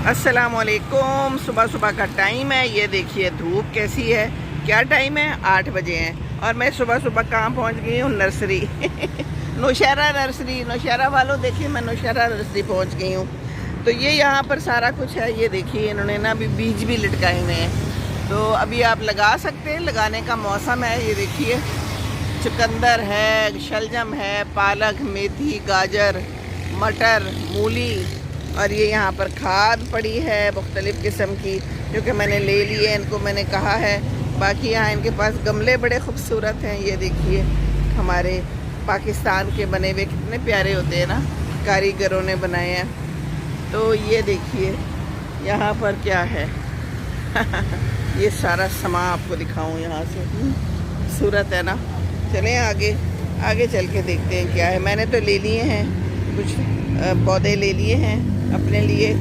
अस्सलामुअलैकुम। सुबह सुबह का टाइम है, ये देखिए धूप कैसी है। क्या टाइम है? 8 बजे हैं और मैं सुबह सुबह कहाँ पहुँच गई हूँ? Nursery Nowshera nursery. नौशहरा वालों देखिए, मैं नौशहरा नर्सरी पहुँच गई हूँ। तो ये यहाँ पर सारा कुछ है। ये देखिए इन्होंने ना अभी बीज भी लटकाए हुए हैं, तो अभी आप लगा सकते हैं, लगाने का मौसम है। ये देखिए चुकंदर है, शलजम है, पालक, मेथी, गाजर, मटर, मूली, और ये यहाँ पर खाद पड़ी है मुख्तलिफ़ किस्म की, जो कि मैंने ले ली है। इनको मैंने कहा है। बाकी यहाँ इनके पास गमले बड़े खूबसूरत हैं। ये देखिए हमारे पाकिस्तान के बने हुए कितने प्यारे होते हैं ना, कारीगरों ने बनाए हैं। तो ये देखिए यहाँ पर क्या है ये सारा सामान आपको दिखाऊं यहाँ से। खूबसूरत है ना। चलें आगे आगे चल के देखते हैं क्या है। मैंने तो ले लिए हैं, कुछ पौधे ले लिए हैं अपने लिए।